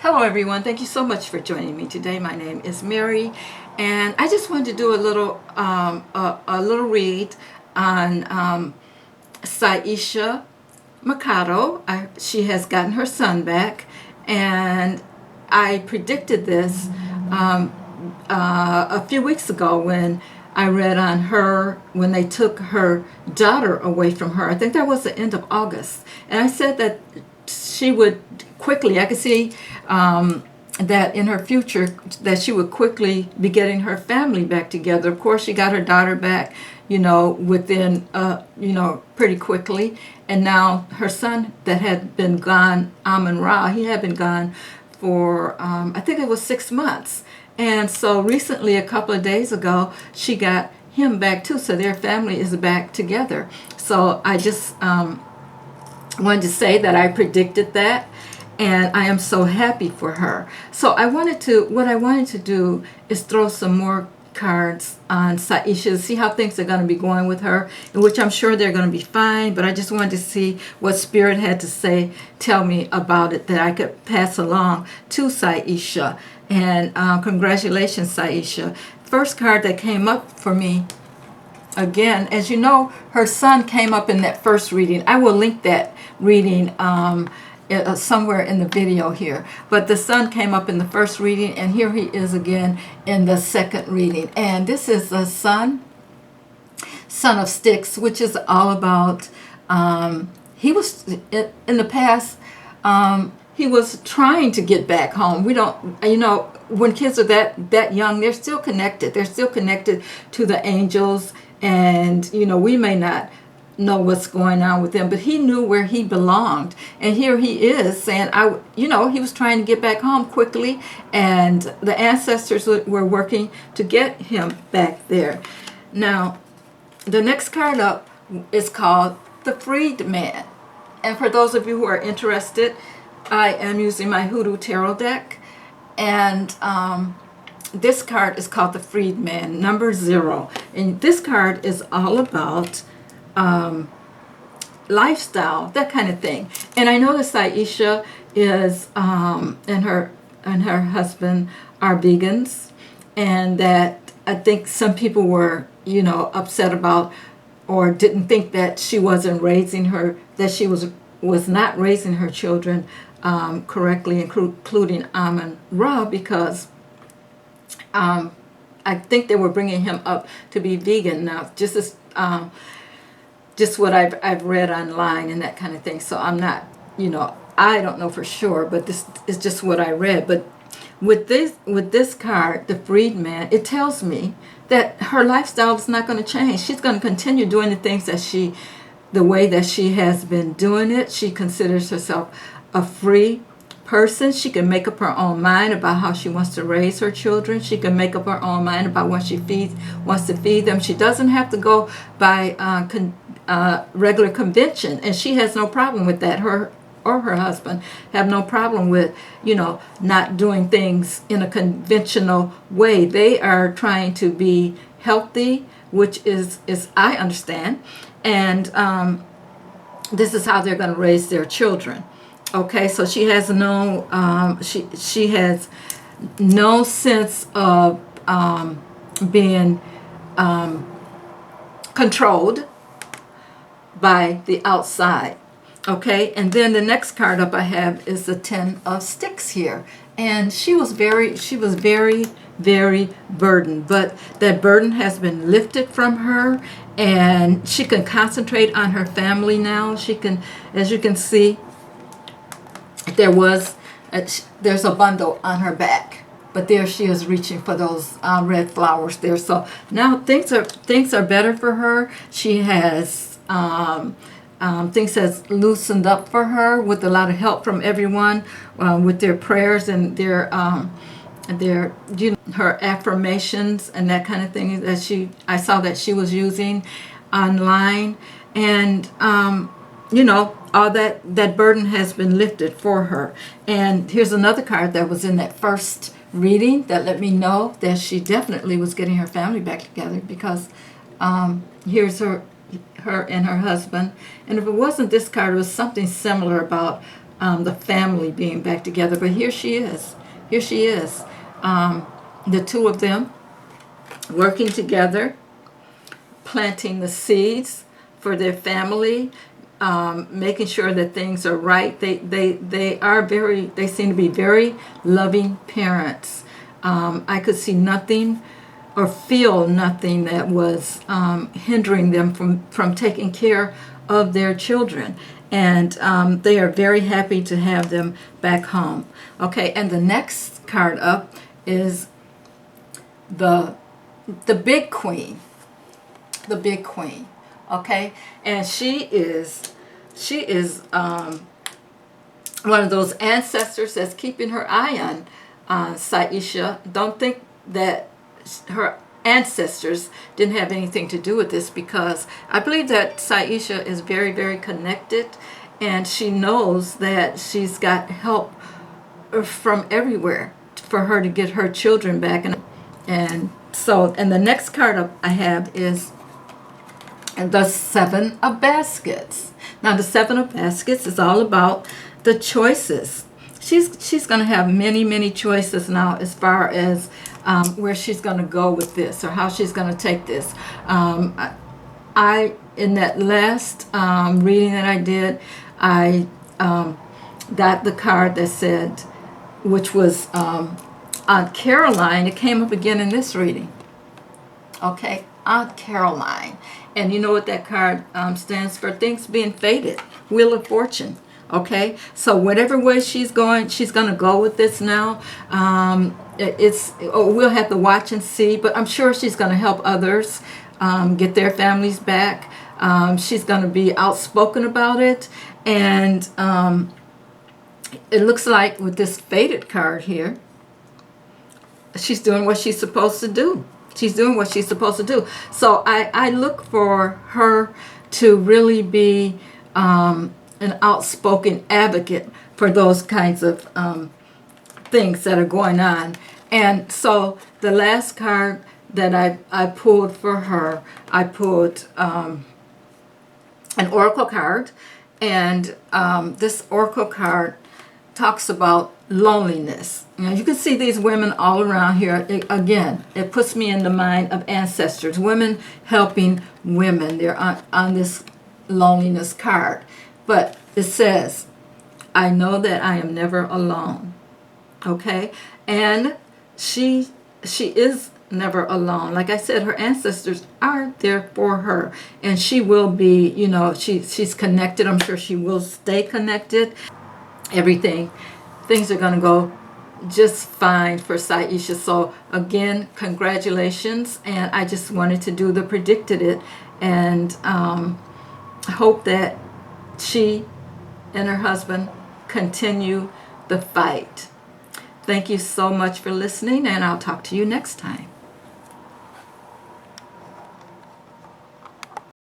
Hello everyone, thank you so much for joining me today. My name is Mary, and I just wanted to do a little read on Syesha Mercado. She has gotten her son back, and I predicted this a few weeks ago when I read on her when they took her daughter away from her. I think that was the end of August, and I said that she would quickly, I could see that in her future that she would quickly be getting her family back together. Of course, she got her daughter back, within, pretty quickly. And now her son that had been gone, Amun Ra, he had been gone for, I think it was 6 months. And so recently, a couple of days ago, she got him back too. So their family is back together. So I just wanted to say that I predicted that, and I am so happy for her. So what I wanted to do is throw some more cards on Syesha to see how things are going to be going with her, in which I'm sure they're going to be fine, but I just wanted to see what Spirit had to tell me about it, that I could pass along to Syesha. And congratulations, Syesha. First card that came up for me, again, as you know, her son came up in that first reading. I will link that reading somewhere in the video here. But the son came up in the first reading, and here he is again in the second reading. And this is the son of Sticks, which is all about, he was, in the past, he was trying to get back home. We don't, when kids are that young, they're still connected. They're still connected to the angels. And, we may not know what's going on with them, but he knew where he belonged. And here he is saying, he was trying to get back home quickly, and the ancestors were working to get him back there. Now, the next card up is called the Freed Man. And for those of you who are interested, I am using my Hoodoo Tarot deck, and this card is called the Freed Man, number 0. And this card is all about lifestyle, that kind of thing. And I know that Syesha is and her husband are vegans, and that I think some people were upset about, or didn't think that she wasn't raising her, that she was not raising her children correctly, including Amun Ra, because I think they were bringing him up to be vegan. Now, just what I've read online and that kind of thing. So I'm not, I don't know for sure, but this is just what I read. But with this card, the Freed Man, it tells me that her lifestyle is not going to change. She's going to continue doing the things the way that she has been doing it. She considers herself a free person. She can make up her own mind about how she wants to raise her children. She can make up her own mind about what she wants to feed them. She doesn't have to go by regular convention, and she has no problem with that. Her or her husband have no problem with not doing things in a conventional way. They are trying to be healthy, which is I understand, and this is how they're going to raise their children. Okay, so she has no she has no sense of being controlled by the outside. Okay, and then the next card up I have is the 10 of Sticks here, and she was very, very burdened, but that burden has been lifted from her, and she can concentrate on her family now. She can, as you can see, there's a bundle on her back, but there she is reaching for those red flowers there. So now things are better for her. She has things has loosened up for her with a lot of help from everyone, with their prayers and their her affirmations and that kind of thing that I saw that she was using online, and all that burden has been lifted for her. And here's another card that was in that first reading that let me know that she definitely was getting her family back together, because here's her and her husband. And if it wasn't this card, it was something similar about the family being back together. But here she is. Here she is. The two of them working together, planting the seeds for their family, making sure that things are right. They seem to be very loving parents. I could see nothing or feel nothing that was hindering them from taking care of their children. And they are very happy to have them back home. Okay, and the next card up is the big queen. The big queen. Okay, and she is one of those ancestors that's keeping her eye on Syesha. Don't think that her ancestors didn't have anything to do with this, because I believe that Syesha is very, very connected, and she knows that she's got help from everywhere for her to get her children back. And the next card up I have is the Seven of Baskets. Now the Seven of Baskets is all about the choices. She's going to have many choices now as far as where she's going to go with this, or how she's going to take this. I in that last reading that I did, I got the card that said, which was Aunt Caroline. It came up again in this reading. Okay, Aunt Caroline. And you know what that card stands for? Things being fated. Wheel of Fortune. Okay, so whatever way she's going to go with this now. We'll have to watch and see, but I'm sure she's going to help others get their families back. She's going to be outspoken about it, and it looks like with this fated card here, she's doing what she's supposed to do. She's doing what she's supposed to do. So I look for her to really be an outspoken advocate for those kinds of things that are going on. And so the last card that I pulled for her, I pulled an oracle card. And this oracle card talks about loneliness. Now you can see these women all around here. It puts me in the mind of ancestors, women helping women. They're on this loneliness card. But it says, I know that I am never alone. Okay? And she is never alone. Like I said, her ancestors are there for her. And she will be, she's connected. I'm sure she will stay connected. Things are going to go just fine for Syesha. So again, congratulations. And I just wanted to do the predicted it. And I hope that she and her husband continue the fight. Thank you so much for listening, and I'll talk to you next time.